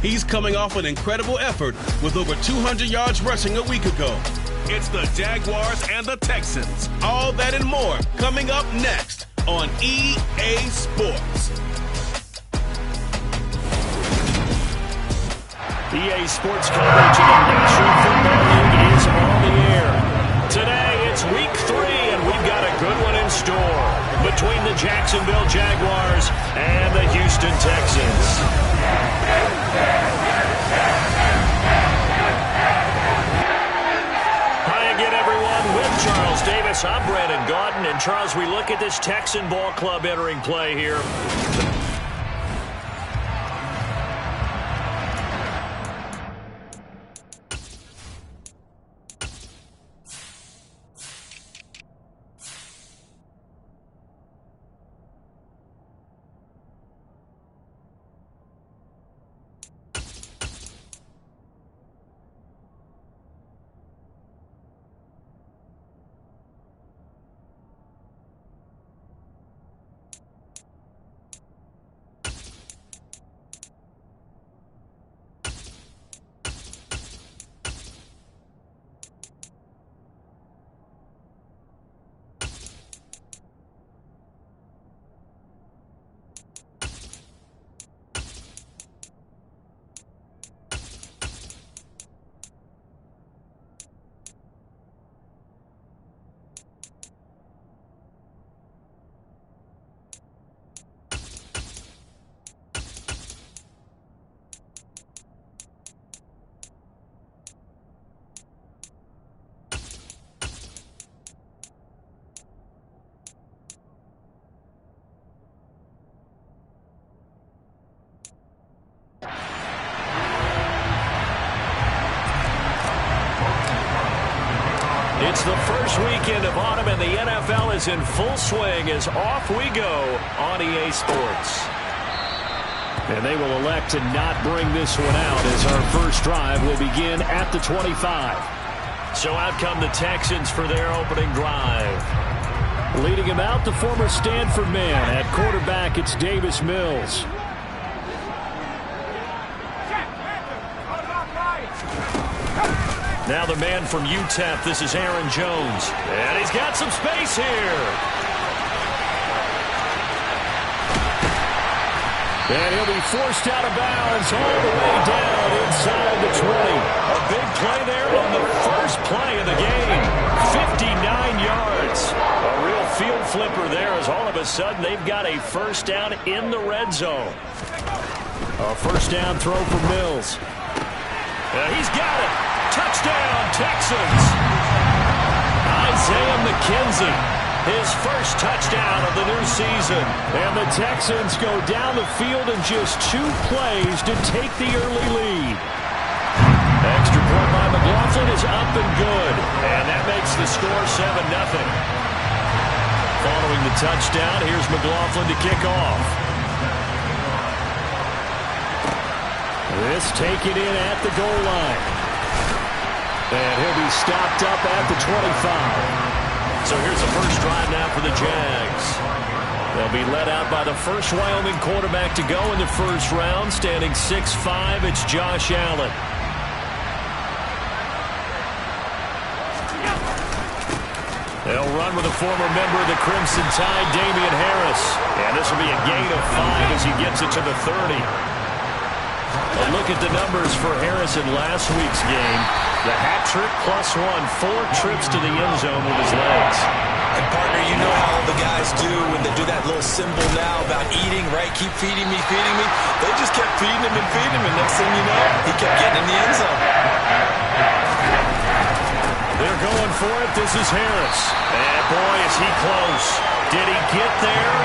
He's coming off an incredible effort with over 200 yards rushing a week ago. It's the Jaguars and the Texans. All that and more coming up next on EA Sports. EA Sports coverage of the National Football League is on the air. Today, it's Week 3, and we've got a good one in store between the Jacksonville Jaguars and the Houston Texans. Hi again, everyone. With Charles Davis, I'm Brandon Gaudin. And Charles, we look at this Texan ball club entering play here. It's the first weekend of autumn, and the NFL is in full swing as off we go on EA Sports. And they will elect to not bring this one out as our first drive will begin at the 25. So out come the Texans for their opening drive. Leading him out, the former Stanford man. At quarterback, it's Davis Mills. Now the man from UTEP, this is Aaron Jones. And he's got some space here. And he'll be forced out of bounds all the way down inside the 20. A big play there on the first play of the game. 59 yards. A real field flipper there as all of a sudden they've got a first down in the red zone. A first down throw for Mills. He's got it. Touchdown, Texans. Isaiah McKenzie, his first touchdown of the new season. And the Texans go down the field in just 2 plays to take the early lead. Extra point by McLaughlin is up and good. And that makes the score 7-0. Following the touchdown, here's McLaughlin to kick off. This taken in at the goal line. And he'll be stopped up at the 25. So here's the first drive now for the Jags. They'll be led out by the first Wyoming quarterback to go in the first round. Standing 6'5", it's Josh Allen. They'll run with a former member of the Crimson Tide, Damian Harris. And this will be a gain of 5 as he gets it to the 30. A look at the numbers for Harris in last week's game. The hat trick plus 1, 4 trips to the end zone with his legs. And partner, you know how the guys do when they do that little symbol now about eating, right? Keep feeding me, feeding me. They just kept feeding him and feeding him, and next thing you know, he kept getting in the end zone. They're going for it. This is Harris. And boy, is he close. Did he get there?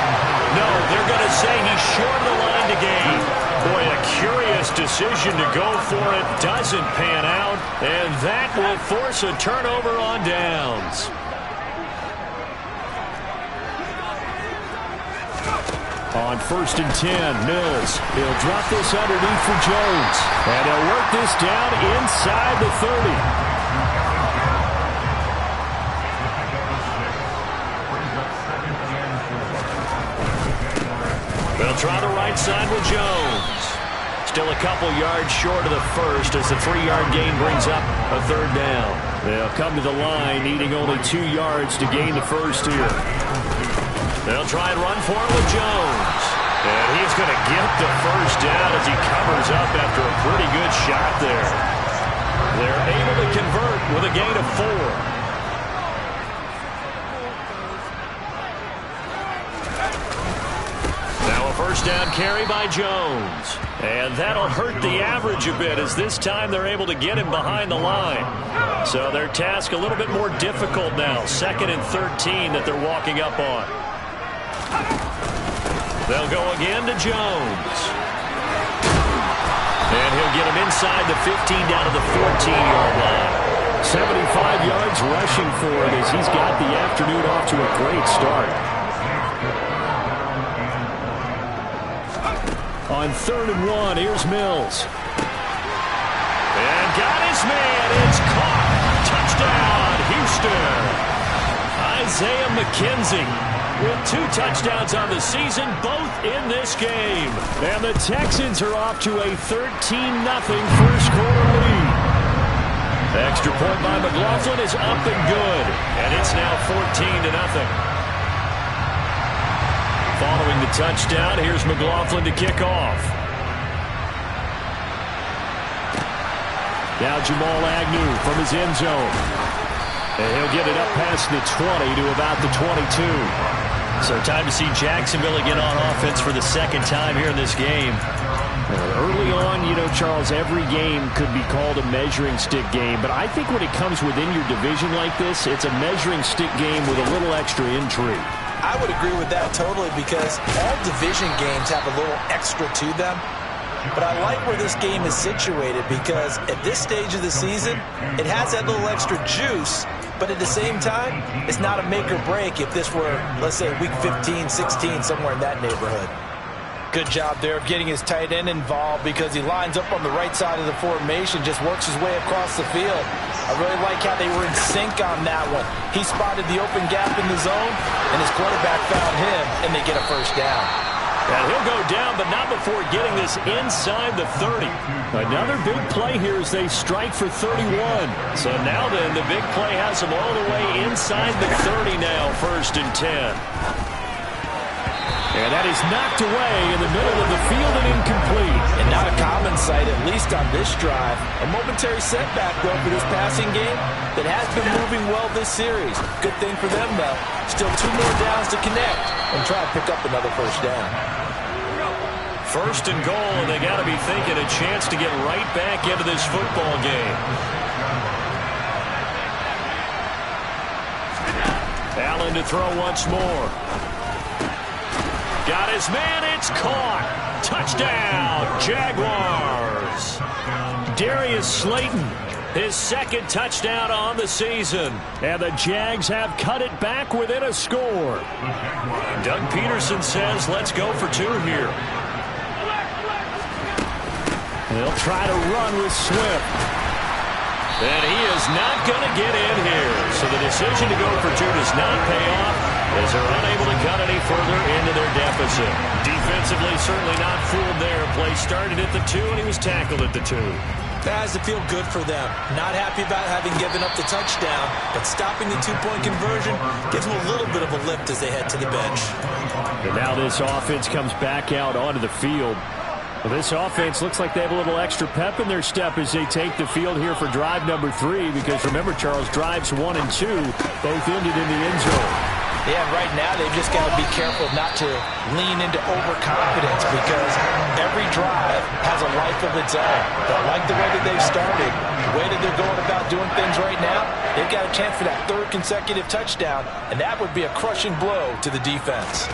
No, they're going to say he's short of the line to gain. Boy, a curious decision to go for it. Doesn't pan out. And that will force a turnover on downs. On 1st and 10, Mills. He'll drop this underneath for Jones. And he'll work this down inside the 30. They'll try the right side with Jones. Still a couple yards short of the first as the 3-yard gain brings up a third down. They'll come to the line needing only 2 yards to gain the first here. They'll try and run for it with Jones. And he's going to get the first down as he covers up after a pretty good shot there. They're able to convert with a gain of 4. First down carry by Jones. And that'll hurt the average a bit as this time they're able to get him behind the line. So their task a little bit more difficult now. 2nd and 13 that they're walking up on. They'll go again to Jones. And he'll get him inside the 15 down to the 14-yard line. 75 yards rushing for him as he's got the afternoon off to a great start. On 3rd and 1, here's Mills. And got his man. It's caught. Touchdown, Houston. Isaiah McKenzie with 2 touchdowns on the season, both in this game. And the Texans are off to a 13-0 first quarter lead. The extra point by McLaughlin is up and good. And it's now 14-0. Following the touchdown, here's McLaughlin to kick off. Now Jamal Agnew from his end zone. And he'll get it up past the 20 to about the 22. So time to see Jacksonville again on offense for the 2nd time here in this game. Early on, you know, Charles, every game could be called a measuring stick game. But I think when it comes within your division like this, it's a measuring stick game with a little extra intrigue. I would agree with that totally because all division games have a little extra to them. But I like where this game is situated because at this stage of the season, it has that little extra juice. But at the same time, it's not a make or break if this were, let's say, week 15, 16, somewhere in that neighborhood. Good job there of getting his tight end involved because he lines up on the right side of the formation, just works his way across the field. I really like how they were in sync on that one. He spotted the open gap in the zone, and his quarterback found him, and they get a first down. And he'll go down, but not before getting this inside the 30. Another big play here as they strike for 31. So now then, the big play has them all the way inside the 30 now, 1st and 10. And that is knocked away in the middle of the field and incomplete. And not a common sight, at least on this drive. A momentary setback, though, for this passing game that has been moving well this series. Good thing for them, though. Still 2 more downs to connect and try to pick up another first down. 1st and goal, and they got to be thinking a chance to get right back into this football game. Allen to throw once more. Got his man, it's caught. Touchdown, Jaguars. Darius Slayton, his 2nd touchdown on the season. And the Jags have cut it back within a score. Doug Peterson says, let's go for 2 here. They'll try to run with Swift. And he is not going to get in here. So the decision to go for 2 does not pay off as they're unable to cut any further into their deficit. Defensively, certainly not fooled there. Play started at the 2, and he was tackled at the 2. That has to feel good for them. Not happy about having given up the touchdown, but stopping the 2-point conversion gives them a little bit of a lift as they head to the bench. And now this offense comes back out onto the field. Well, this offense looks like they have a little extra pep in their step as they take the field here for drive number 3, because remember, Charles, drives 1 and 2 both ended in the end zone. Yeah, right now they've just got to be careful not to lean into overconfidence because every drive has a life of its own. Don't like the way that they've started, the way that they're going about doing things right now, they've got a chance for that 3rd consecutive touchdown, and that would be a crushing blow to the defense.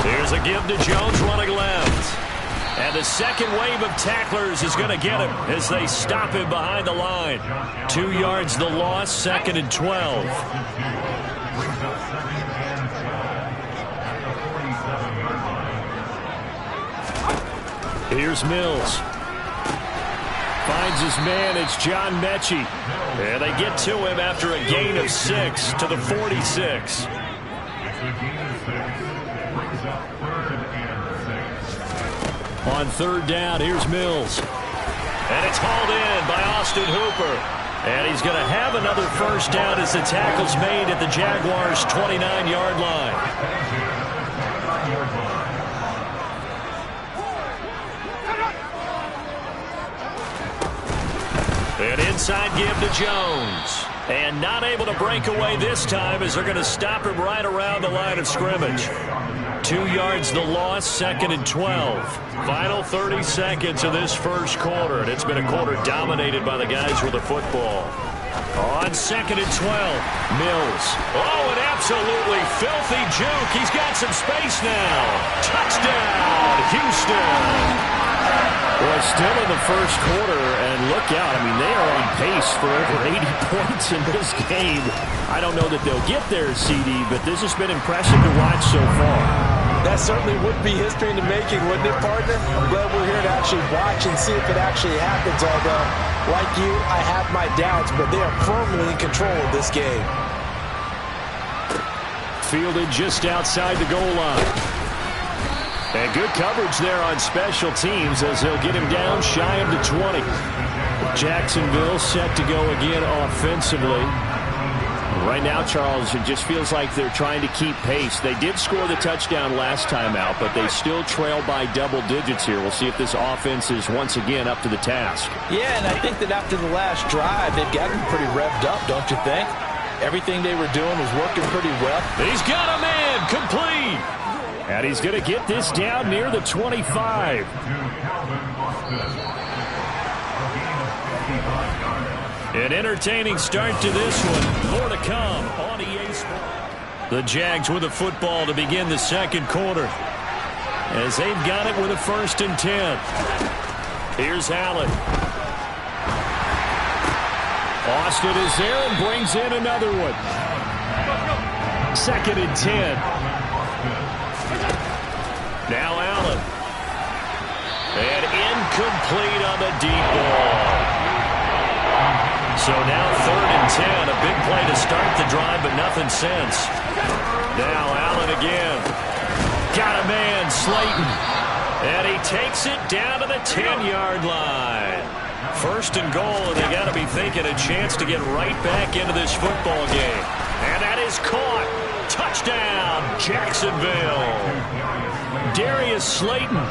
Here's a give to Jones running left. And the second wave of tacklers is going to get him as they stop him behind the line. 2 yards the loss, 2nd and 12. Here's Mills. Finds his man, it's John Mechie. And they get to him after a gain of 6 to the 46. On third down, here's Mills. And it's hauled in by Austin Hooper. And he's going to have another first down as the tackle's made at the Jaguars' 29-yard line. An inside give to Jones. And not able to break away this time as they're going to stop him right around the line of scrimmage. 2 yards the loss, 2nd and 12. Final 30 seconds of this first quarter, and it's been a quarter dominated by the guys with the football. On 2nd and 12, Mills. Oh, an absolutely filthy juke. He's got some space now. Touchdown, Houston. Well, still in the first quarter, and look out. I mean, they are on pace for over 80 points in this game. I don't know that they'll get there, CD, but this has been impressive to watch so far. That certainly would be history in the making, wouldn't it, partner? I'm glad we're here to actually watch and see if it actually happens, although, like you, I have my doubts, but they are firmly in control of this game. Fielded just outside the goal line. And good coverage there on special teams as they'll get him down shy of the 20. Jacksonville set to go again offensively. Right now, Charles, it just feels like they're trying to keep pace. They did score the touchdown last time out, but they still trail by double digits here. We'll see if this offense is once again up to the task. Yeah, and I think that after the last drive, they've gotten pretty revved up, don't you think? Everything they were doing was working pretty well. He's got a man complete. And he's going to get this down near the 25. An entertaining start to this one. More to come on EA Sports. The Jags with the football to begin the second quarter, as they've got it with a 1st and 10. Here's Allen. Austin is there and brings in another one. 2nd and 10. Now Allen. And incomplete on the deep ball. So now 3rd and 10. A big play to start the drive, but nothing since. Now Allen again. Got a man, Slayton. And he takes it down to the 10-yard line. 1st and goal, and they got to be thinking a chance to get right back into this football game. And that is caught. Touchdown, Jacksonville. Darius Slayton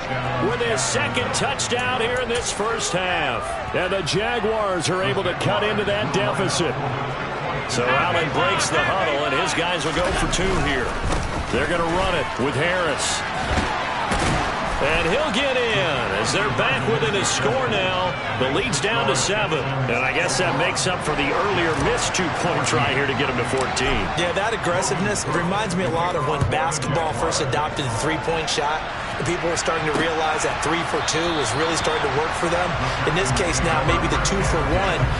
with his 2nd touchdown here in this first half. And the Jaguars are able to cut into that deficit. So Allen breaks the huddle, and his guys will go for 2 here. They're going to run it with Harris. And he'll get in as they're back within a score now. The lead's down to 7. And I guess that makes up for the earlier missed 2-point try here to get him to 14. Yeah, that aggressiveness reminds me a lot of when basketball first adopted the 3-point shot. And people were starting to realize that 3 for 2 was really starting to work for them. In this case now, maybe the 2 for 1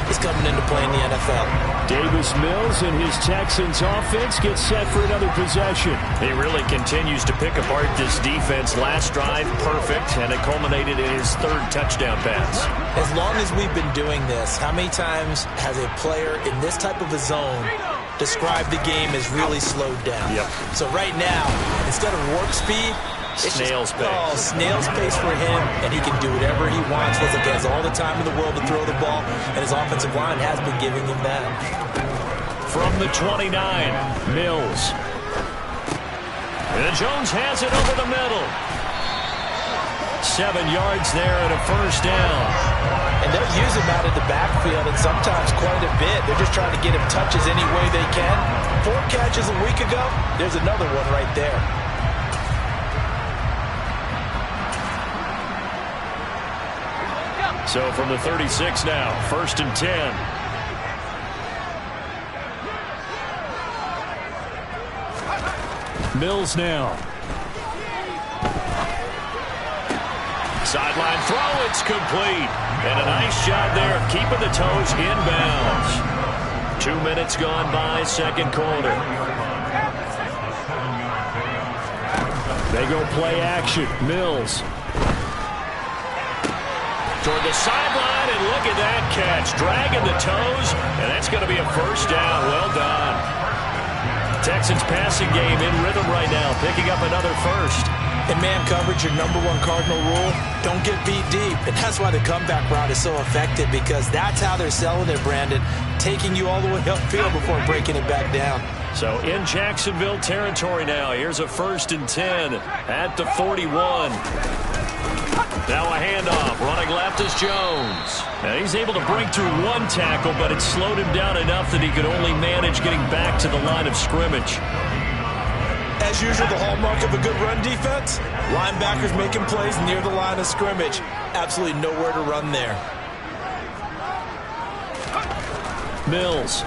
is coming into play in the NFL. Davis Mills and his Texans offense get set for another possession. He really continues to pick apart this defense. Last drive, perfect, and it culminated in his 3rd touchdown pass. As long as we've been doing this, how many times has a player in this type of a zone described the game as really slowed down? Yep. So right now, instead of warp speed, snail's pace. Oh, snail's pace for him, and he can do whatever he wants. He has all the time in the world to throw the ball, and his offensive line has been giving him that. From the 29, Mills. And Jones has it over the middle. 7 yards there and a 1st down. And they'll use him out in the backfield, and sometimes quite a bit. They're just trying to get him touches any way they can. 4 catches a week ago, there's another one right there. So from the 36 now, 1st and 10. Mills now. Sideline throw, it's complete. And a nice job there of keeping the toes inbounds. 2 minutes gone by, second quarter. They go play action. Mills. Toward the sideline, and look at that catch. Dragging the toes, and that's going to be a 1st down. Well done. Texans passing game in rhythm right now, picking up another 1st. In man coverage, your number one cardinal rule, don't get beat deep. And that's why the comeback route is so effective, because that's how they're selling it, Brandon. Taking you all the way upfield before breaking it back down. So in Jacksonville territory now. Here's a 1st and 10 at the 41. Now a handoff. Running left is Jones. Now he's able to break through one tackle, but it slowed him down enough that he could only manage getting back to the line of scrimmage. As usual, the hallmark of a good run defense, linebackers making plays near the line of scrimmage. Absolutely nowhere to run there. Mills.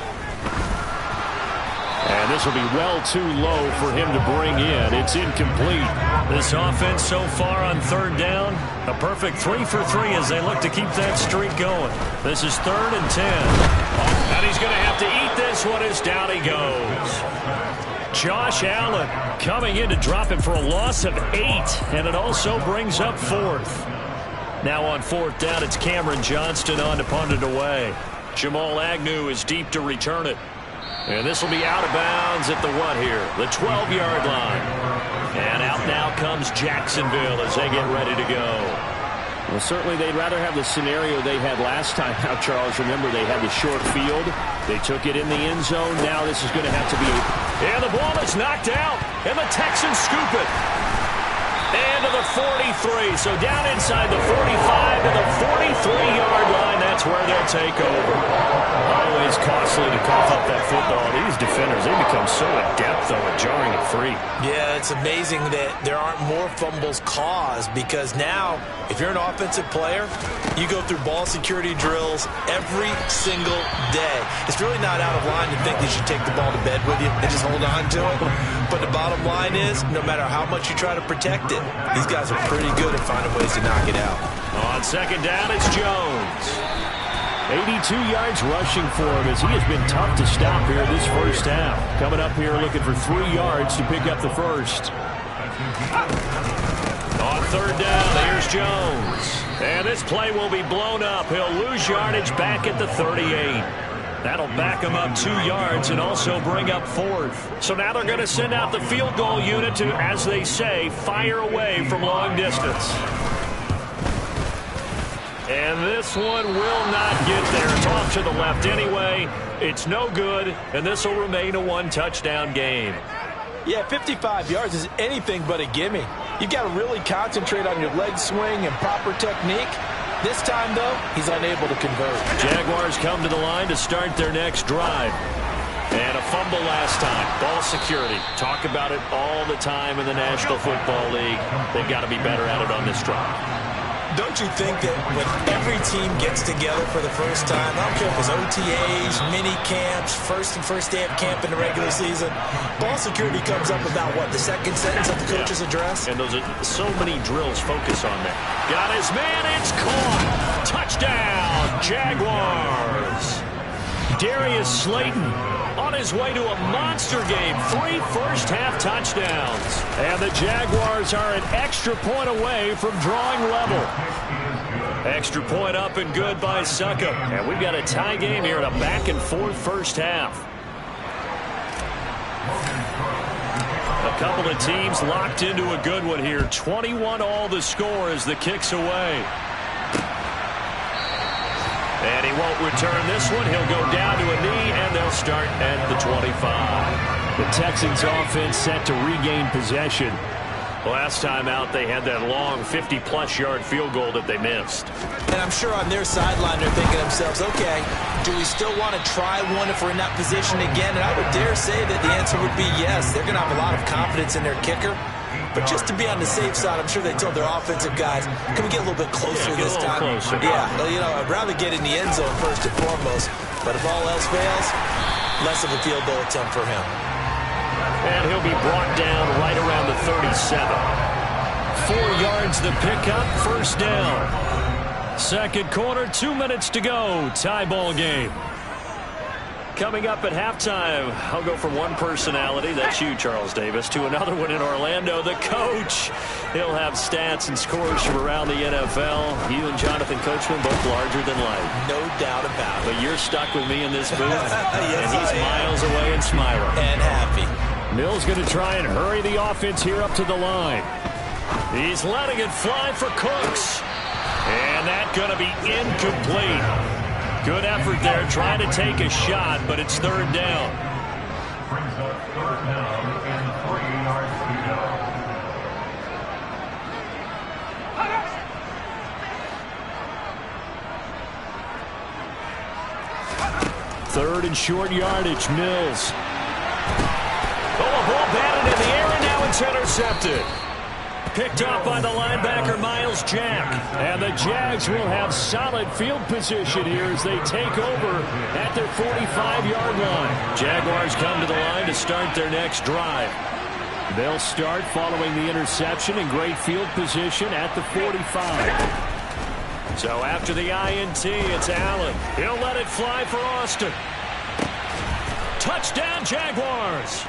And this will be well too low for him to bring in. It's incomplete. This offense so far on 3rd down, a perfect 3 for 3 as they look to keep that streak going. This is 3rd and 10. And he's going to have to eat this one as down he goes. Josh Allen coming in to drop him for a loss of 8, and it also brings up 4th. Now on 4th down, it's Cameron Johnston on to punt it away. Jamal Agnew is deep to return it. And this will be out of bounds at the what here? The 12-yard line. And out now comes Jacksonville as they get ready to go. Well, certainly they'd rather have the scenario they had last time out, Charles. Remember, they had the short field. They took it in the end zone. Now this is going to have to be And the ball is knocked out, and the Texans scoop it. And to the 43. So down inside the 45 to the 43-yard line. That's where they'll take over. Always costly to cough up that football. These defenders, they become so adept, though, at jarring it free. Yeah, it's amazing that there aren't more fumbles caused, because now, if you're an offensive player, you go through ball security drills every single day. It's really not out of line to think you should take the ball to bed with you and just hold on to it. But the bottom line is, no matter how much you try to protect it, these guys are pretty good at finding ways to knock it out. On 2nd down, it's Jones. 82 yards rushing for him as he has been tough to stop here this first half. Coming up here looking for 3 yards to pick up the first. On 3rd down, here's Jones. And this play will be blown up. He'll lose yardage back at the 38. That'll back him up 2 yards and also bring up 4th. So now they're going to send out the field goal unit to, as they say, fire away from long distance. And this one will not get there. It's off to the left anyway. It's no good, and this will remain a 1-touchdown game. Yeah, 55 yards is anything but a gimme. You've got to really concentrate on your leg swing and proper technique. This time, though, he's unable to convert. Jaguars come to the line to start their next drive. And a fumble last time. Ball security. Talk about it all the time in the National Football League. They've got to be better at it on this drive. Don't you think that when every team gets together for the first time, I don't care if it's OTAs, mini camps, first day of camp in the regular season, ball security comes up about, what, the second sentence of the coach's address? And those are so many drills focus on that. Got his man, it's caught. Touchdown, Jaguars. Darius Slayton on his way to a monster game. 3 first-half touchdowns. And the Jaguars are an extra point away from drawing level. Extra point up and good by Succop. And we've got a tie game here in a back-and-forth first half. A couple of teams locked into a good one here. 21-all the score as the kick's away. And he won't return this one. He'll go down to a knee, and they'll start at the 25. The Texans offense set to regain possession. Last time out, they had that long 50-plus yard field goal that they missed. And I'm sure on their sideline they're thinking to themselves, okay, do we still want to try one if we're in that position again? And I would dare say that the answer would be yes. They're going to have a lot of confidence in their kicker. But just to be on the safe side, I'm sure they told their offensive guys, can we get a little bit closer this time? Closer. Yeah, well, you know, I'd rather get in the end zone first and foremost. But if all else fails, less of a field goal attempt for him. And he'll be brought down right around the 37. 4 yards the pickup, first down. Second quarter, 2 minutes to go. Tie ball game. Coming up at halftime, I'll go from one personality, that's you, Charles Davis, to another one in Orlando, the coach. He'll have stats and scores from around the NFL. You and Jonathan Coachman both larger than life. No doubt about it. But you're stuck with me in this booth, yes, and he's miles away and smiling. And happy. Mills going to try and hurry the offense here up to the line. He's letting it fly for Cooks. And that's going to be incomplete. Good effort there trying to take a shot, but it's third down. Brings up third down and 3 yards to go. Third and short yardage, Mills. Oh, a ball batted in the air, and now it's intercepted. Picked up by the linebacker, Miles Jack. And the Jags will have solid field position here as they take over at their 45-yard line. Jaguars come to the line to start their next drive. They'll start following the interception in great field position at the 45. So after the INT, it's Allen. He'll let it fly for Austin. Touchdown, Jaguars.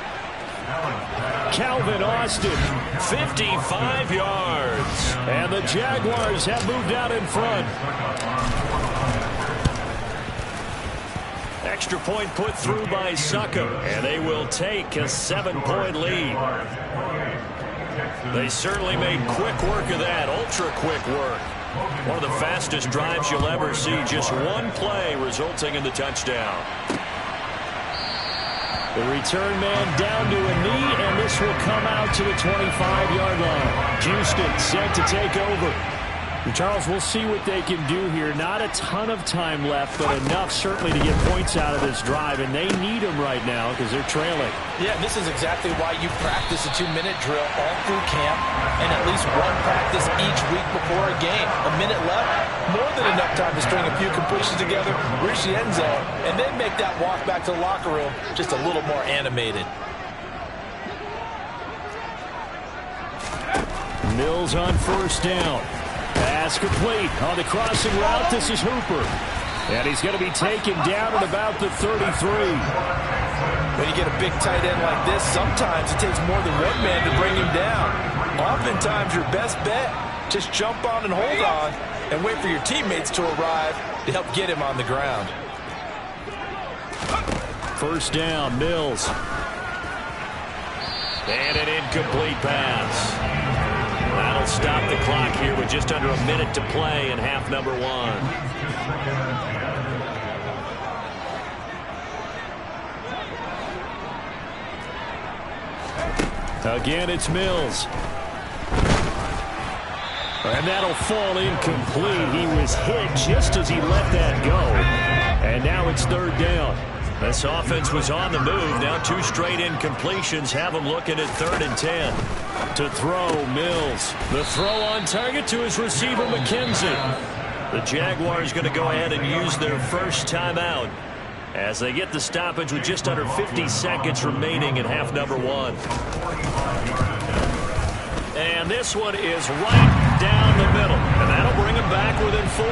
Calvin Austin, 55 yards. And the Jaguars have moved out in front. Extra point put through by Succop. And they will take a 7-point lead. They certainly made quick work of that, ultra-quick work. One of the fastest drives you'll ever see. Just one play resulting in the touchdown. The return man down to a knee, and this will come out to the 25-yard line. Houston set to take over. Charles, we'll see what they can do here. Not a ton of time left, but enough certainly to get points out of this drive, and they need them right now because they're trailing. Yeah, this is exactly why you practice a 2-minute drill all through camp and at least one practice each week before a game. A minute left, more than enough time to string a few completions together, reach the end zone, and then make that walk back to the locker room just a little more animated. Mills on first down. Pass complete on the crossing route. This is Hooper. And he's going to be taken down at about the 33. When you get a big tight end like this, sometimes it takes more than one man to bring him down. Oftentimes, your best bet, just jump on and hold on and wait for your teammates to arrive to help get him on the ground. First down, Mills. And an incomplete pass. That'll stop the clock here with just under a minute to play in half number one. Again, it's Mills. And that'll fall incomplete. He was hit just as he let that go. And now it's third down. This offense was on the move. Now 2 straight incompletions have them looking at 3rd and 10. To throw, Mills. The throw on target to his receiver, McKenzie. The Jaguars going to go ahead and use their first timeout as they get the stoppage with just under 50 seconds remaining in half number one. And this one is right down the middle. And that'll bring them back within 4.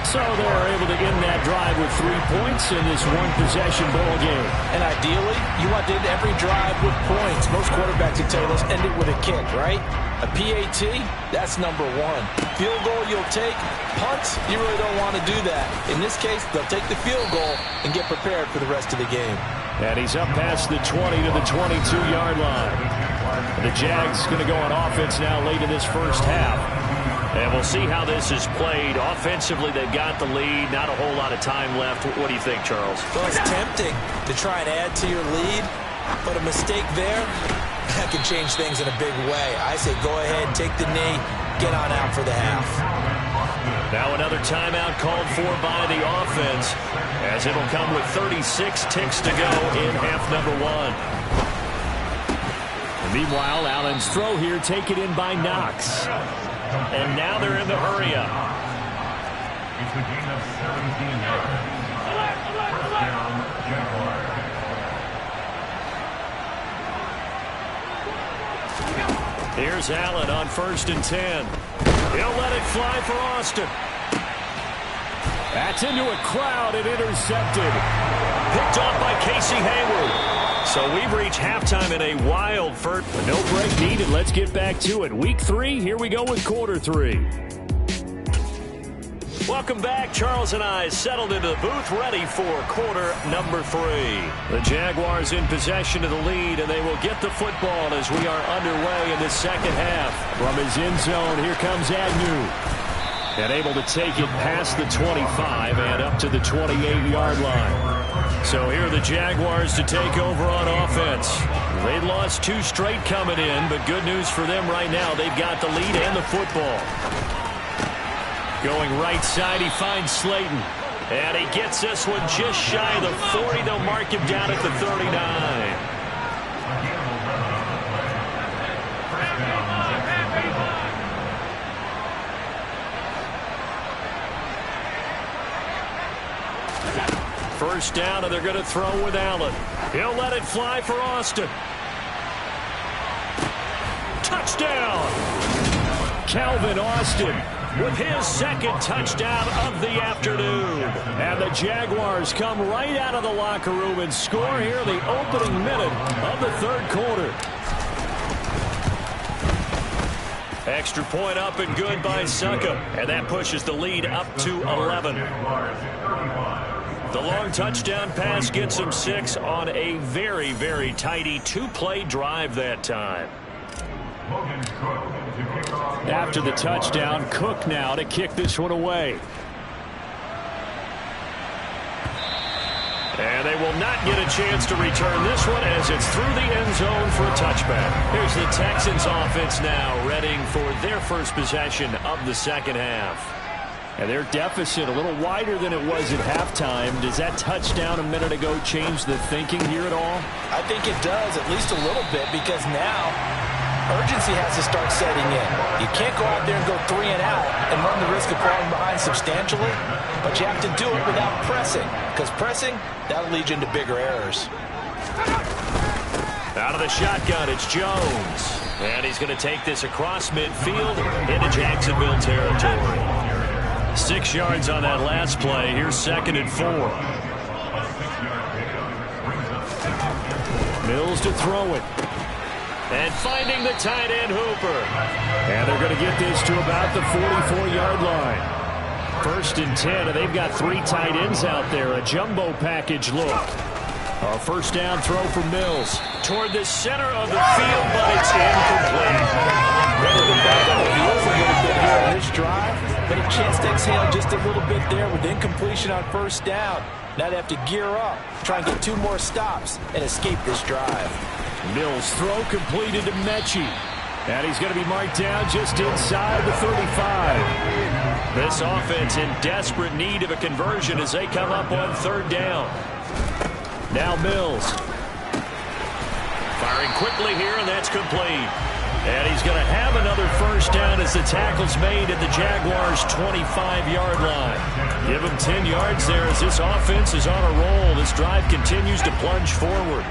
So they're able to end that drive with 3 points in this one-possession ball game. And ideally, you want to end every drive with points. Most quarterbacks would tell us end it with a kick, right? A PAT, that's number 1. Field goal you'll take. Punts, you really don't want to do that. In this case, they'll take the field goal and get prepared for the rest of the game. And he's up past the 20 to the 22-yard line. The Jags going to go on offense now late in this first half. And we'll see how this is played. Offensively, they've got the lead. Not a whole lot of time left. What do you think, Charles? Well, it's tempting to try and add to your lead, but a mistake there, that can change things in a big way. I say go ahead, take the knee, get on out for the half. Now another timeout called for by the offense, as it'll come with 36 ticks to go in half number one. And meanwhile, Allen's throw here taken in by Knox. And now they're in the hurry-up. It's a gain of 17 yards. First down, Jaguars. Here's Allen on 1st and 10. He'll let it fly for Austin. That's into a crowd and intercepted. Picked off by Casey Hayward. So we've reached halftime in a wild first. No break needed. Let's get back to it. Week 3, here we go with quarter 3. Welcome back. Charles and I settled into the booth, ready for quarter number 3. The Jaguars in possession of the lead, and they will get the football as we are underway in the second half. From his end zone, here comes Agnew. And able to take it past the 25 and up to the 28-yard line. So here are the Jaguars to take over on offense. They lost 2 straight coming in, but good news for them right now. They've got the lead and the football. Going right side, he finds Slayton. And he gets this one just shy of the 40. They'll mark him down at the 39. First down, and they're going to throw with Allen. He'll let it fly for Austin. Touchdown! Calvin Austin with his second touchdown of the afternoon. And the Jaguars come right out of the locker room and score here in the opening minute of the third quarter. Extra point up and good by Succop. And that pushes the lead up to 11. The long touchdown pass gets him 6 on a very, very tidy 2-play drive that time. After the touchdown, Cook now to kick this one away. And they will not get a chance to return this one as it's through the end zone for a touchback. Here's the Texans offense now readying for their first possession of the second half. And their deficit a little wider than it was at halftime. Does that touchdown a minute ago change the thinking here at all? I think it does, at least a little bit, because now urgency has to start setting in. You can't go out there and go 3 and out and run the risk of falling behind substantially, but you have to do it without pressing, because pressing, that'll lead you into bigger errors. Out of the shotgun, it's Jones. And he's going to take this across midfield into Jacksonville territory. 6 yards on that last play. Here's 2nd and 4. Mills to throw it. And finding the tight end, Hooper. And they're going to get this to about the 44-yard line. 1st and 10, and they've got 3 tight ends out there. A jumbo package look. A first down throw for Mills. Toward the center of the field, but it's incomplete. This drive, but a chance to exhale just a little bit there with incompletion on first down. Now they have to gear up, try and get 2 more stops, and escape this drive. Mills throw completed to Mechie. And he's going to be marked down just inside the 35. This offense in desperate need of a conversion as they come up on 3rd down. Now Mills. Firing quickly here, and that's complete. And he's going to have another first down as the tackle's made at the Jaguars' 25-yard line. Give him 10 yards there as this offense is on a roll. This drive continues to plunge forward.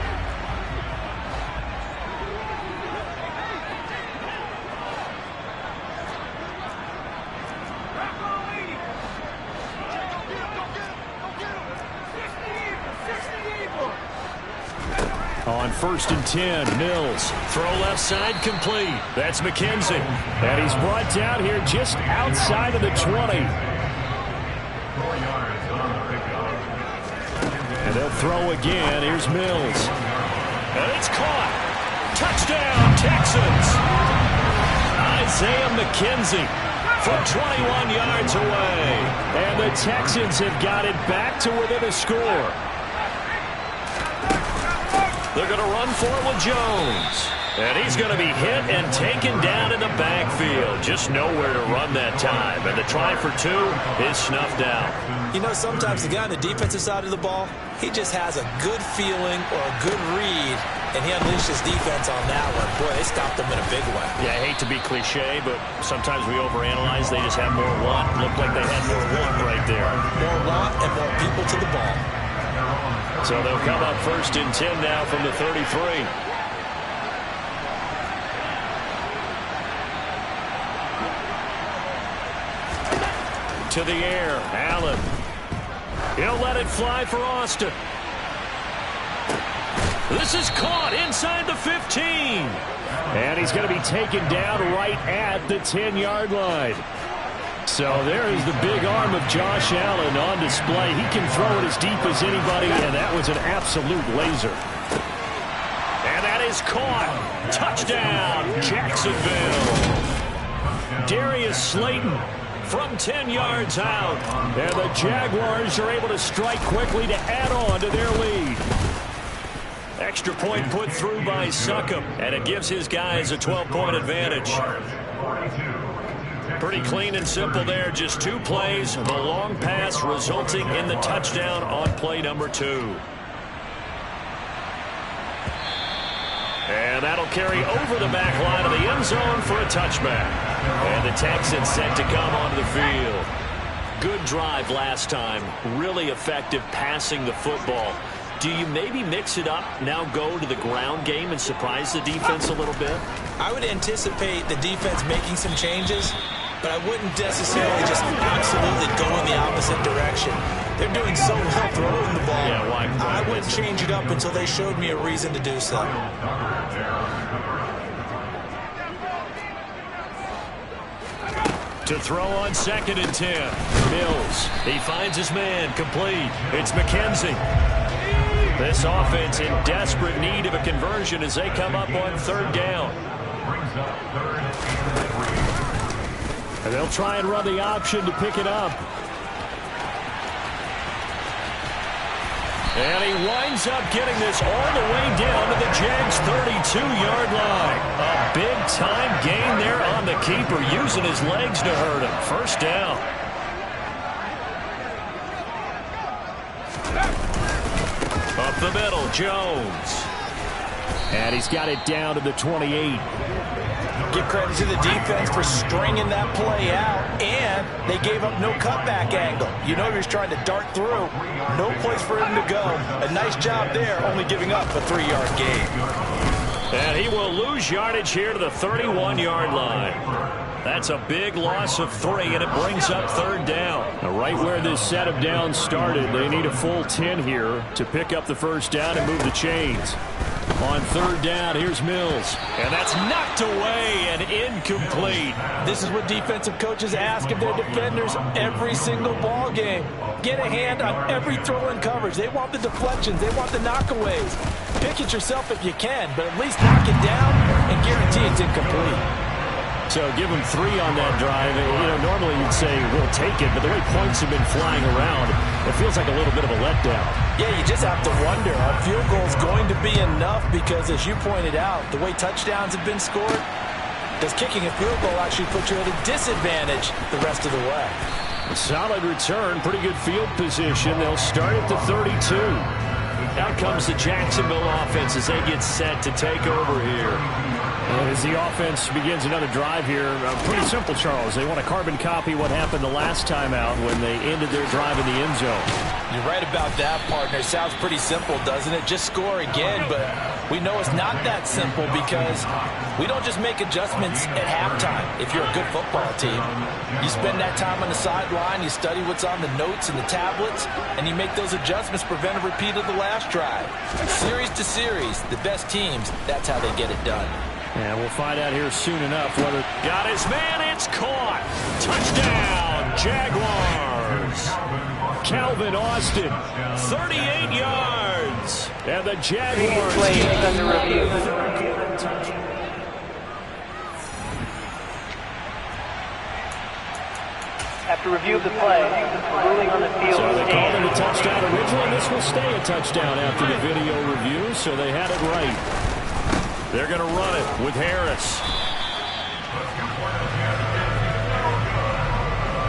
On 1st and 10, Mills. Throw left side complete. That's McKenzie. And he's brought down here just outside of the 20. And they'll throw again. Here's Mills. And it's caught. Touchdown, Texans. Isaiah McKenzie from 21 yards away. And the Texans have got it back to within a score. They're going to run for it with Jones. And he's going to be hit and taken down in the backfield. Just nowhere to run that time. And the try for 2 is snuffed out. You know, sometimes the guy on the defensive side of the ball, he just has a good feeling or a good read, and he unleashed his defense on that one. Boy, they stopped him in a big way. Yeah, I hate to be cliche, but sometimes we overanalyze. They just have more want. Looked like they had more want right there. More want and more people to the ball. So they'll come up 1st and 10 now from the 33. To the air, Allen. He'll let it fly for Austin. This is caught inside the 15. And he's going to be taken down right at the 10-yard line. So there is the big arm of Josh Allen on display. He can throw it as deep as anybody, and that was an absolute laser. And that is caught. Touchdown, Jacksonville. Darius Slayton from 10 yards out. And the Jaguars are able to strike quickly to add on to their lead. Extra point put through by Succop, and it gives his guys a 12-point advantage. Pretty clean and simple there. Just 2 plays. The long pass resulting in the touchdown on play number 2. And that'll carry over the back line of the end zone for a touchback. And the Texans set to come onto the field. Good drive last time. Really effective passing the football. Do you maybe mix it up, now go to the ground game and surprise the defense a little bit? I would anticipate the defense making some changes, but I wouldn't necessarily just absolutely go in the opposite direction. They're doing so well throwing the ball. Yeah, why I wouldn't change it up until they showed me a reason to do so. To throw on 2nd and 10. Mills. He finds his man. Complete. It's McKenzie. This offense in desperate need of a conversion as they come up on 3rd down. And they'll try and run the option to pick it up. And he winds up getting this all the way down to the Jags' 32-yard line. A big-time gain there on the keeper, using his legs to hurt him. 1st down. Up the middle, Jones. And he's got it down to the 28. Give credit to the defense for stringing that play out, and they gave up no cutback angle. You know he was trying to dart through. No place for him to go. A nice job there, only giving up a 3-yard gain. And he will lose yardage here to the 31-yard line. That's a big loss of 3, and it brings up 3rd down. Now, right where this set of downs started, they need a full 10 here to pick up the 1st down and move the chains. On 3rd down, here's Mills. And that's knocked away and incomplete. This is what defensive coaches ask of their defenders every single ball game. Get a hand on every throw in coverage. They want the deflections. They want the knockaways. Pick it yourself if you can, but at least knock it down and guarantee it's incomplete. So give them 3 on that drive. You know, normally you'd say we'll take it, but the way points have been flying around, it feels like a little bit of a letdown. Yeah, you just have to wonder, are field goals going to be enough? Because as you pointed out, the way touchdowns have been scored, does kicking a field goal actually put you at a disadvantage the rest of the way? A solid return, pretty good field position. They'll start at the 32. Out comes the Jacksonville offense as they get set to take over here. And as the offense begins another drive here, pretty simple, Charles. They want to carbon copy what happened the last time out when they ended their drive in the end zone. You're right about that, partner. Sounds pretty simple, doesn't it? Just score again, but we know it's not that simple because we don't just make adjustments at halftime if you're a good football team. You spend that time on the sideline, you study what's on the notes and the tablets, and you make those adjustments, prevent a repeat of the last drive. Series to series, the best teams, that's how they get it done. And we'll find out here soon enough whether... Got his man, it's caught. Touchdown, Jaguars. Calvin Austin, 38 yards. And the Jaguars... Play is under review. After review of the play, ruling on the field... So they called it a touchdown originally, and this will stay a touchdown after the video review, so they had it right. They're going to run it with Harris.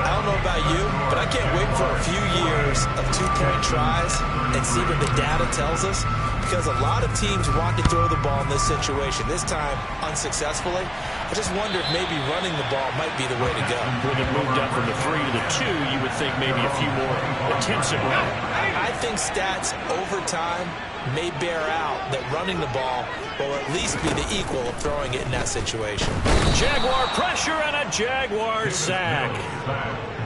I don't know about you, but I can't wait for a few years of 2-point tries and see what the data tells us, because a lot of teams want to throw the ball in this situation. This time, unsuccessfully. I just wonder if maybe running the ball might be the way to go. When it moved up from the 3 to the 2, you would think maybe a few more attempts at running. I think stats over time may bear out that running the ball will at least be the equal of throwing it in that situation. Jaguar pressure and a Jaguar sack.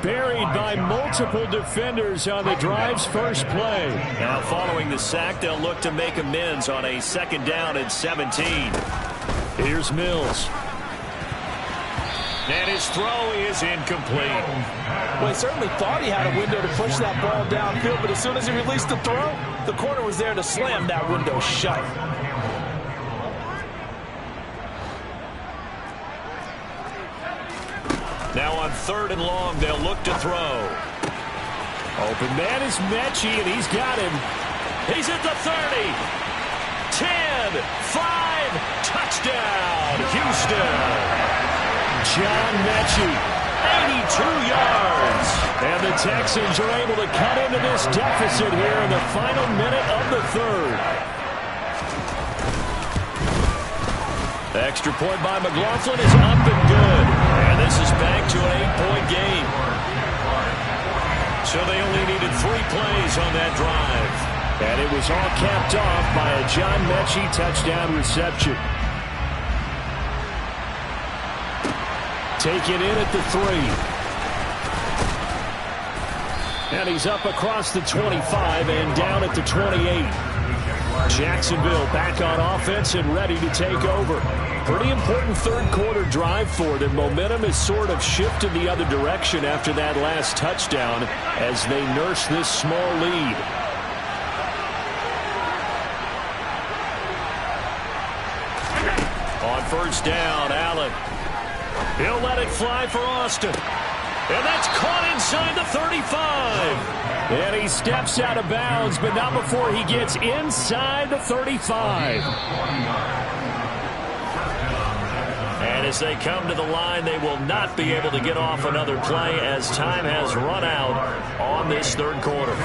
Buried by multiple defenders on the drive's first play. Now following the sack, they'll look to make amends on a 2nd down and 17. Here's Mills. And his throw is incomplete. Well, he certainly thought he had a window to push that ball downfield, but as soon as he released the throw, the corner was there to slam that window shut. Now on 3rd and long, they'll look to throw. Open man is Mechie, and he's got him. He's at the 30. 10, 5, touchdown, Houston. John Mechie, 82 yards. And the Texans are able to cut into this deficit here in the final minute of the 3rd. The extra point by McLaughlin is up and good. And this is back to an 8-point game. So they only needed 3 plays on that drive. And it was all capped off by a John Mechie touchdown reception. Taken in at the 3. And he's up across the 25 and down at the 28. Jacksonville back on offense and ready to take over. Pretty important 3rd quarter drive for them. Momentum has sort of shifted the other direction after that last touchdown as they nurse this small lead. On 1st down, Allen. He'll let it fly for Austin. And that's caught inside the 35. And he steps out of bounds, but not before he gets inside the 35. And as they come to the line, they will not be able to get off another play as time has run out on this 3rd quarter.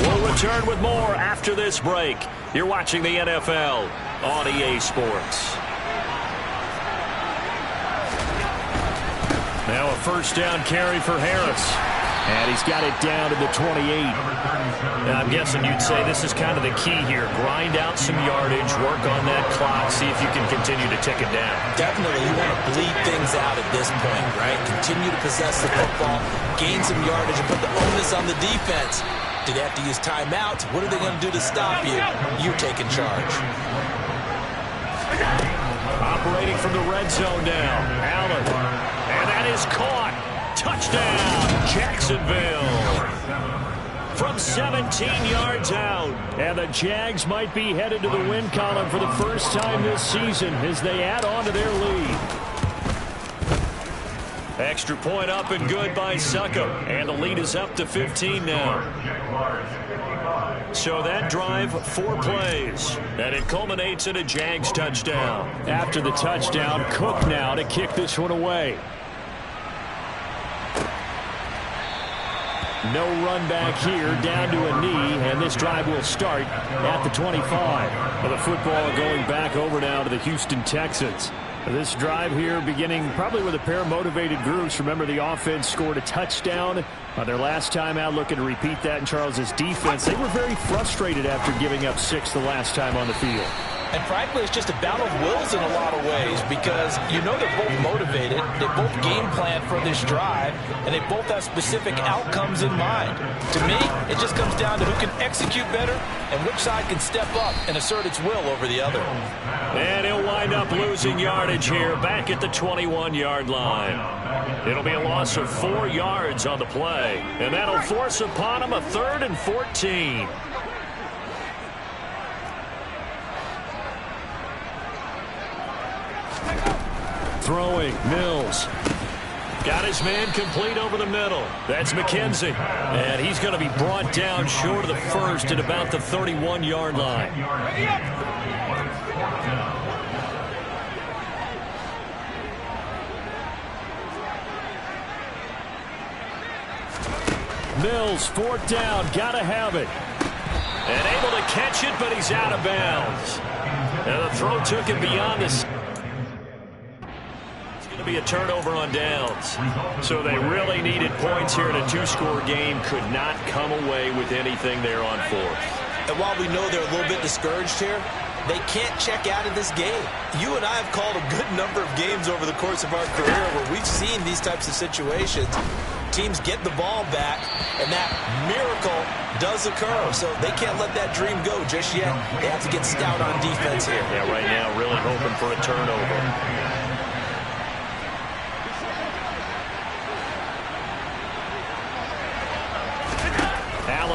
We'll return with more after this break. You're watching the NFL on EA Sports. Now a 1st down carry for Harris. And he's got it down to the 28. And I'm guessing you'd say this is kind of the key here. Grind out some yardage, work on that clock, see if you can continue to tick it down. Definitely, you want to bleed things out at this point, right? Continue to possess the football, gain some yardage, and put the onus on the defense. Do they have to use timeouts? What are they going to do to stop you? You're taking charge. Operating from the red zone now, Allen. And that is caught. Touchdown, Jacksonville. From 17 yards out. And the Jags might be headed to the win column for the first time this season as they add on to their lead. Extra point up and good by Succop. And the lead is up to 15 now. So that drive, 4 plays. And it culminates in a Jags touchdown. After the touchdown, Cook now to kick this one away. No run back here, down to a knee, and this drive will start at the 25. Well, the football going back over now to the Houston Texans. This drive here beginning probably with a pair of motivated groups. Remember, the offense scored a touchdown their last time out. Looking to repeat that in Charles's defense. They were very frustrated after giving up 6 the last time on the field. And frankly, it's just a battle of wills in a lot of ways because you know they're both motivated, they both game plan for this drive, and they both have specific outcomes in mind. To me, it just comes down to who can execute better and which side can step up and assert its will over the other. And he'll wind up losing yardage here back at the 21-yard line. It'll be a loss of 4 yards on the play, and that'll force upon him a 3rd and 14. Throwing, Mills. Got his man complete over the middle. That's McKenzie. And he's going to be brought down short of the first at about the 31-yard line. Mills, 4th down, gotta have it. And able to catch it, but he's out of bounds. And the throw took him beyond the... to be a turnover on downs. So they really needed points here in a 2-score game. Could not come away with anything there on 4th. And while we know they're a little bit discouraged here, they can't check out of this game. You and I have called a good number of games over the course of our career where we've seen these types of situations. Teams get the ball back, and that miracle does occur. So they can't let that dream go just yet. They have to get stout on defense here. Yeah, right now really hoping for a turnover.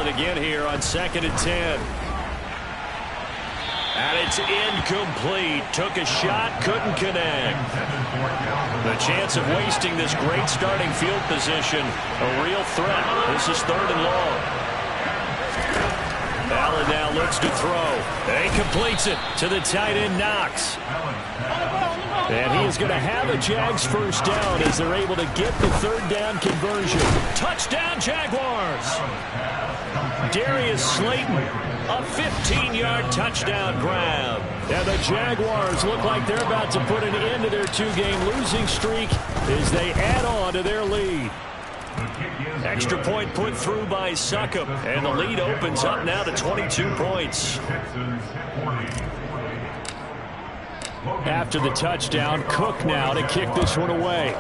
it again here on 2nd and 10. And it's incomplete. Took a shot, couldn't connect. The chance of wasting this great starting field position, a real threat. This is 3rd and long. Allen now looks to throw. And he completes it to the tight end, Knox. And he is going to have a Jags first down as they're able to get the 3rd down conversion. Touchdown, Jaguars. Darius Slayton, a 15-yard touchdown grab. And the Jaguars look like they're about to put an end to their 2-game losing streak as they add on to their lead. Extra point put through by Succop, and the lead opens up now to 22 points. After the touchdown, Cook now to kick this one away.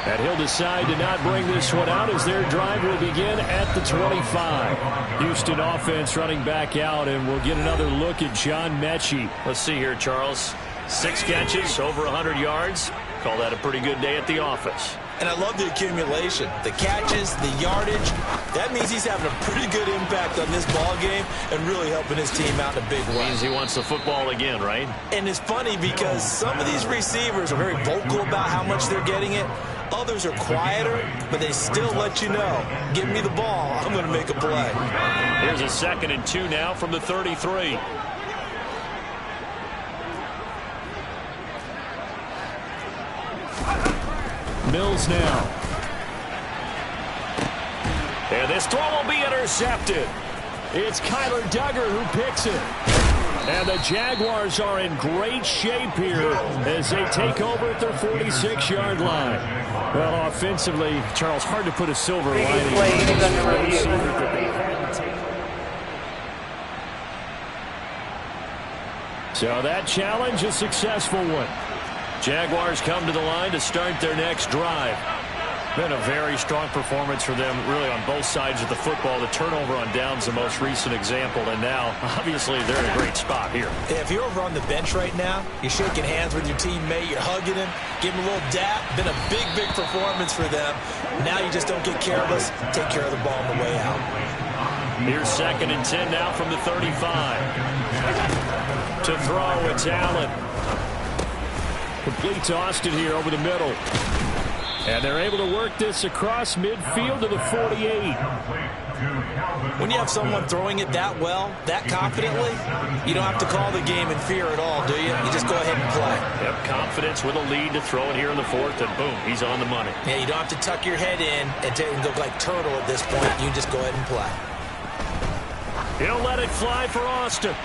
And he'll decide to not bring this one out as their drive will begin at the 25. Houston offense running back out, and we'll get another look at John Mechie. Let's see here, Charles. 6 catches, over 100 yards. Call that a pretty good day at the office. And I love the accumulation, the catches, the yardage. That means he's having a pretty good impact on this ball game and really helping his team out in a big way. Means he wants the football again, right? And it's funny because some of these receivers are very vocal about how much they're getting it. Others are quieter, but they still let you know, give me the ball, I'm going to make a play. Here's a 2nd and 2 now from the 33. Mills now. And this throw will be intercepted. It's Kyler Duggar who picks it. And the Jaguars are in great shape here as they take over at their 46-yard line. Well, offensively, Charles, hard to put a silver lining. So that challenge, a successful one. Jaguars come to the line to start their next drive. Been a very strong performance for them, really, on both sides of the football. The turnover on downs, the most recent example, and now, obviously, they're in a great spot here. If you're over on the bench right now, you're shaking hands with your teammate, you're hugging him, giving him a little dap. Been a big, big performance for them. Now you just don't get careless. Take care of the ball on the way out. Here's 2nd and 10 now from the 35. To throw, it's Allen. Complete to Austin here over the middle. And they're able to work this across midfield to the 48. When you have someone throwing it that well, that confidently, you don't have to call the game in fear at all, do you? You just go ahead and play. Yep, confidence with a lead to throw it here in the 4th, and boom, he's on the money. Yeah, you don't have to tuck your head in and go like turtle at this point. You just go ahead and play. He'll let it fly for Austin.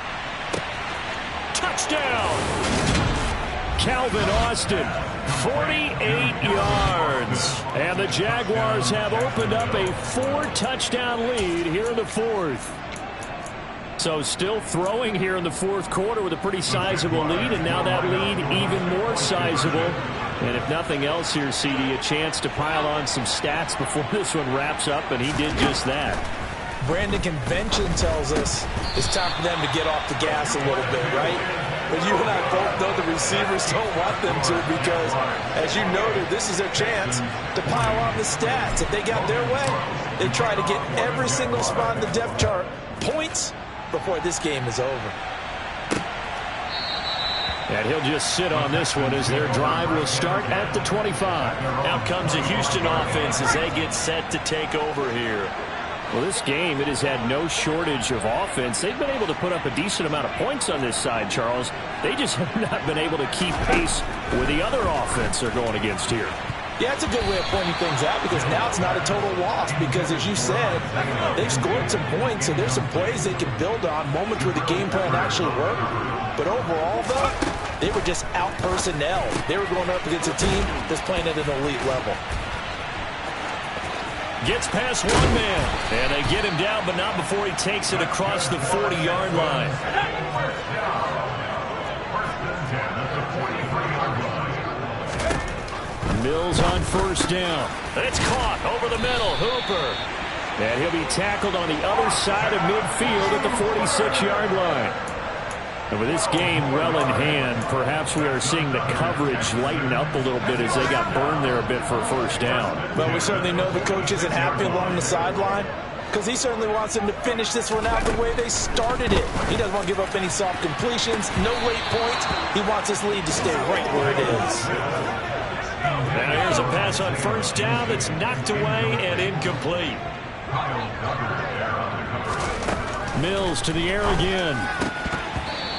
Touchdown! Calvin Austin, 48 yards. And the Jaguars have opened up a 4-touchdown lead here in the 4th. So still throwing here in the 4th quarter with a pretty sizable lead, and now that lead even more sizable. And if nothing else here, CD, a chance to pile on some stats before this one wraps up, and he did just that. Brandon, convention tells us it's time for them to get off the gas a little bit, right? But you and I both know the receivers don't want them to because, as you noted, this is their chance to pile on the stats. If they got their way, they try to get every single spot in the depth chart points before this game is over. And he'll just sit on this one as their drive will start at the 25. Out comes the Houston offense as they get set to take over here. Well, this game, it has had no shortage of offense. They've been able to put up a decent amount of points on this side, Charles. They just have not been able to keep pace with the other offense they're going against here. Yeah, it's a good way of pointing things out because now it's not a total loss because, as you said, they've scored some points, so there's some plays they can build on, moments where the game plan actually worked. But overall, though, they were just out-personnel. They were going up against a team that's playing at an elite level. Gets past one man, and they get him down, but not before he takes it across the 40-yard line. Mills on 1st down. It's caught over the middle. Hooper. And he'll be tackled on the other side of midfield at the 46-yard line. And with this game well in hand, perhaps we are seeing the coverage lighten up a little bit as they got burned there a bit for a first down. Well, we certainly know the coach isn't happy along the sideline because he certainly wants them to finish this one out the way they started it. He doesn't want to give up any soft completions, no late points. He wants this lead to stay right where it is. Now here's a pass on first down that's knocked away and incomplete. Mills to the air again.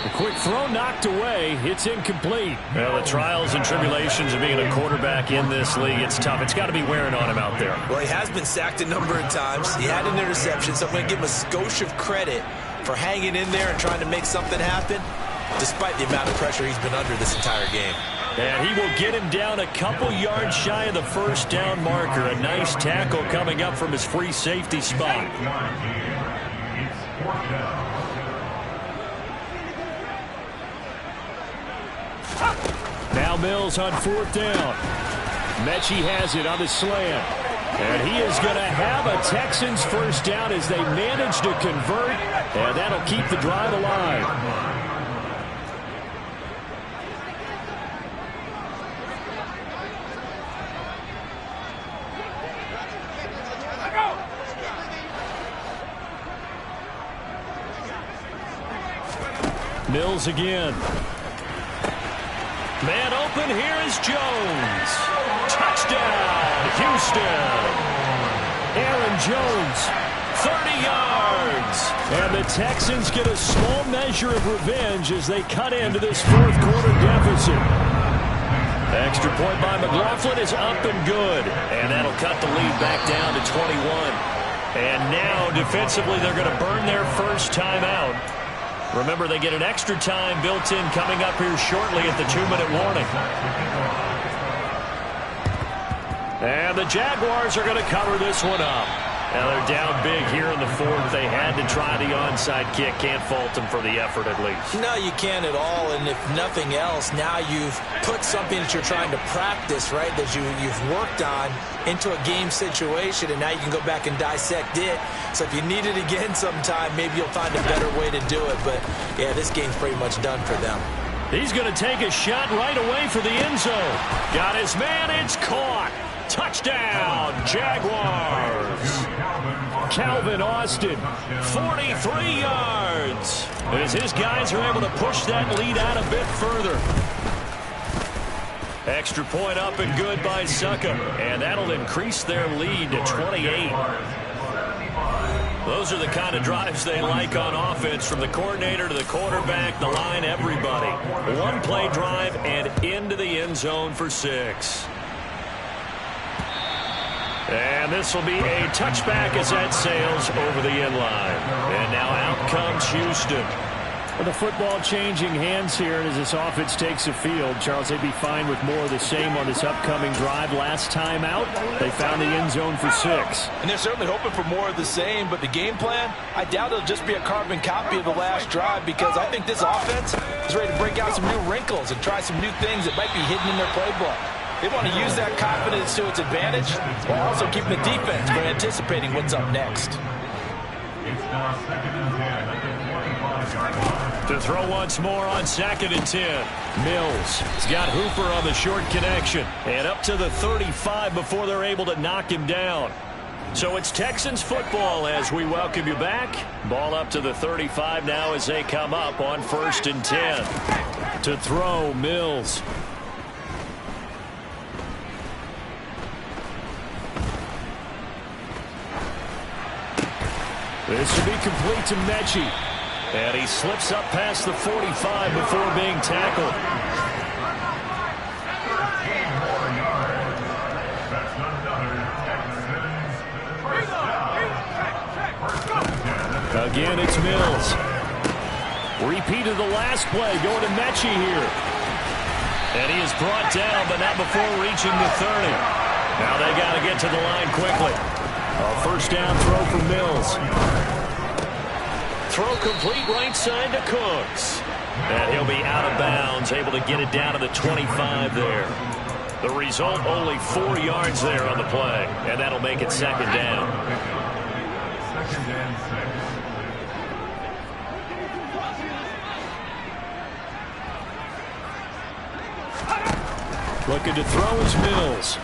A quick throw knocked away. It's incomplete. Well, the trials and tribulations of being a quarterback in this league, it's tough. It's got to be wearing on him out there. Well, he has been sacked a number of times. He had an interception, so I'm going to give him a skosh of credit for hanging in there and trying to make something happen, despite the amount of pressure he's been under this entire game. And he will get him down a couple yards shy of the first down marker. A nice tackle coming up from his free safety spot. Now Mills on fourth down. Mechie has it on the slant. And he is going to have a Texans first down as they manage to convert. And that'll keep the drive alive. Mills again. Man open, here is Jones. Touchdown, Houston. Aaron Jones, 30 yards. And the Texans get a small measure of revenge as they cut into this fourth quarter deficit. Extra point by McLaughlin is up and good. And that'll cut the lead back down to 21. And now defensively they're going to burn their first timeout. Remember, they get an extra time built in coming up here shortly at the 2-minute warning. And the Jaguars are going to cover this one up. Now they're down big here in the fourth. They had to try the onside kick. Can't fault them for the effort at least. No, you can't at all. And if nothing else, now you've put something that you're trying to practice, right, that you've worked on into a game situation, and now you can go back and dissect it. So if you need it again sometime, maybe you'll find a better way to do it. But, yeah, this game's pretty much done for them. He's going to take a shot right away for the end zone. Got his man. It's caught. Touchdown, Jaguars. Calvin Austin, 43 yards. As his guys are able to push that lead out a bit further. Extra point up and good by Succa. And that'll increase their lead to 28. Those are the kind of drives they like on offense, from the coordinator to the quarterback, the line, everybody. One play drive and into the end zone for 6. And this will be a touchback as that sails over the end line. And now out comes Houston. With the football changing hands here as this offense takes the field, Charles, they'd be fine with more of the same on this upcoming drive. Last time out, they found the end zone for 6. And they're certainly hoping for more of the same, but the game plan, I doubt it'll just be a carbon copy of the last drive, because I think this offense is ready to break out some new wrinkles and try some new things that might be hidden in their playbook. They want to use that confidence to its advantage while also keeping the defense from anticipating what's up next. It's now 2nd and 10 at the 25-yard line. To throw once more on 2nd and 10. Mills He's got Hooper on the short connection. And up to the 35 before they're able to knock him down. So it's Texans football as we welcome you back. Ball up to the 35 now as they come up on 1st and 10. to throw, Mills. This will be complete to Mechie. And he slips up past the 45 before being tackled. Again, it's Mills. Repeat of the last play, going to Mechie here. And he is brought down, but not before reaching the 30. Now they got to get to the line quickly. A first down throw for Mills. Throw complete right side to Cooks. And he'll be out of bounds, able to get it down to the 25 there. The result, only 4 yards there on the play. And that'll make it second down. Second and 6. Looking to throw is Mills.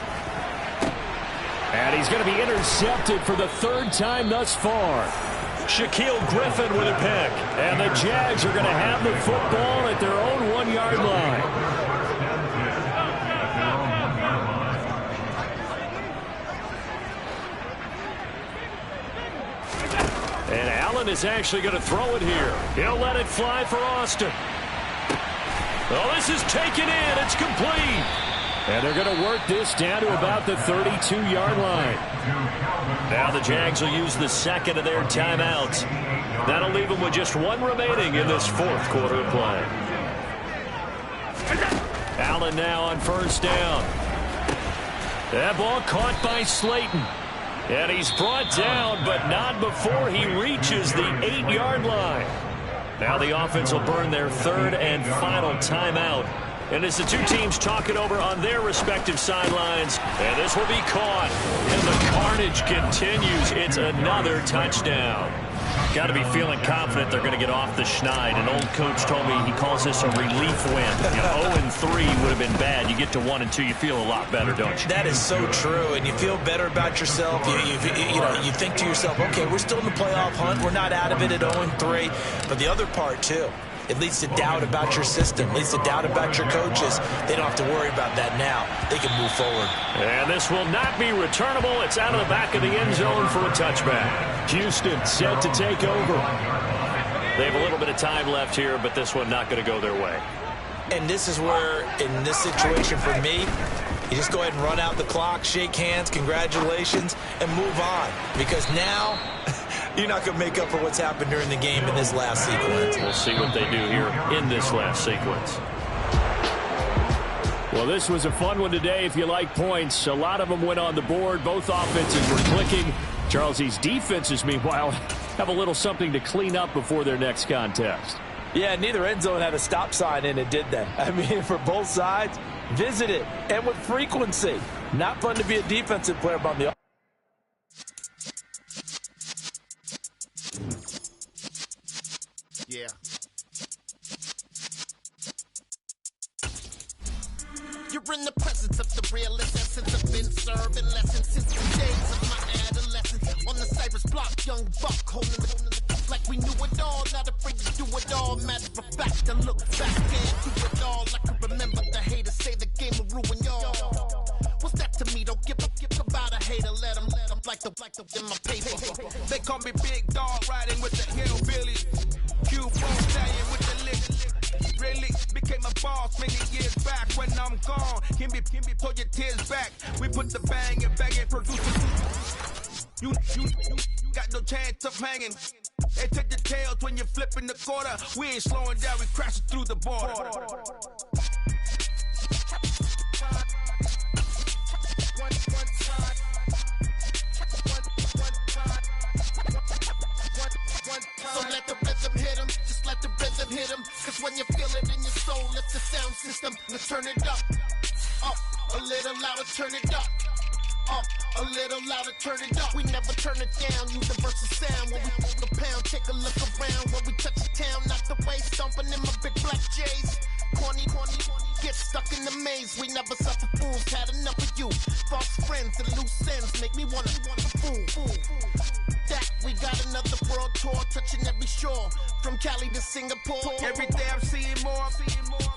And he's going to be intercepted for the third time thus far. Shaquille Griffin with a pick. And the Jags are going to have the football at their own 1-yard line. And Allen is actually going to throw it here. He'll let it fly for Austin. Oh, this is taken in. It's complete. And they're going to work this down to about the 32-yard line. Now the Jags will use the second of their timeouts. That'll leave them with just one remaining in this fourth quarter of play. Allen now on first down. That ball caught by Slayton. And he's brought down, but not before he reaches the 8-yard line. Now the offense will burn their third and final timeout. And as the two teams talk it over on their respective sidelines, and this will be caught. And the carnage continues. It's another touchdown. Got to be feeling confident they're going to get off the schneid. An old coach told me he calls this a relief win. 0-3 would have been bad. You get to 1-2, you feel a lot better, don't you? That is so true, and you feel better about yourself. You think to yourself, okay, we're still in the playoff hunt. We're not out of it at 0-3. But the other part, too, it leads to doubt about your system, leads to doubt about your coaches. They don't have to worry about that now. They can move forward. And this will not be returnable. It's out of the back of the end zone for a touchback. Houston set to take over. They have a little bit of time left here, but this one not going to go their way. And this is where, in this situation for me, you just go ahead and run out the clock, shake hands, congratulations, and move on. Because now, you're not going to make up for what's happened during the game in this last sequence. We'll see what they do here in this last sequence. Well, this was a fun one today if you like points. A lot of them went on the board. Both offenses were clicking. Charles, these defenses, meanwhile, have a little something to clean up before their next contest. Yeah, neither end zone had a stop sign in it, did they? I mean, for both sides, visit it, and with frequency. Not fun to be a defensive player, but on the yeah. You're in the presence of the realest essence. I've been serving lessons since the days of my adolescence. On the Cypress block, young buck holding the like we knew it all. Not afraid to do it all. Matter of fact, I look back and do it all. I can remember the haters say the game will ruin y'all. What's that to me? Don't give about a hater. Let them like the in my paper. They call me Big Dog, riding with the hillbillies. Cube stallion with the lick. Really became a boss many years back. When I'm gone, can be pull your tears back. We put the bang and producer. You got no chance of hanging. They take the tails when you're flipping the quarter. We ain't slowing down, we crashing through the border. So let the rhythm hit 'em, just let the rhythm hit 'em. Cause when you feel it in your soul, it's the sound system. Let's turn it up, a little louder, turn it up. A little louder, turn it up. We never turn it down. Universal sound when we pull the pound. Take a look around when we touch the town. Not the way stomping in my big black J's. Corny, get stuck in the maze. We never suffer fools. Had enough of you. False friends and loose ends make me wanna fool. That we got another world tour, touching every shore, from Cali to Singapore. Every day I'm seeing more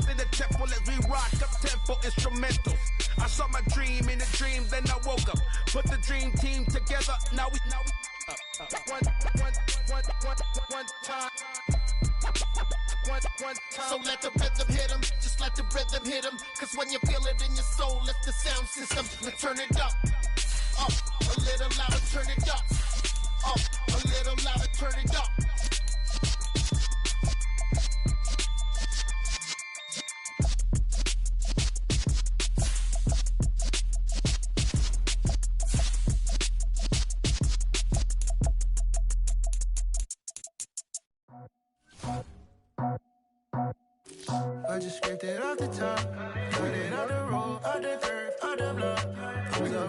in the temple as we rock up tempo instrumentals. I saw my dream in a dream, then I woke up. Put the dream team together. Now we one time. So let the rhythm hit 'em, just let the rhythm hit 'em. Cause when you feel it in your soul, it's the sound system. Let's turn it up, a little louder, turn it up, a little louder, turn it up. I just scraped it off the top, put it on the road, on the turf, on the block.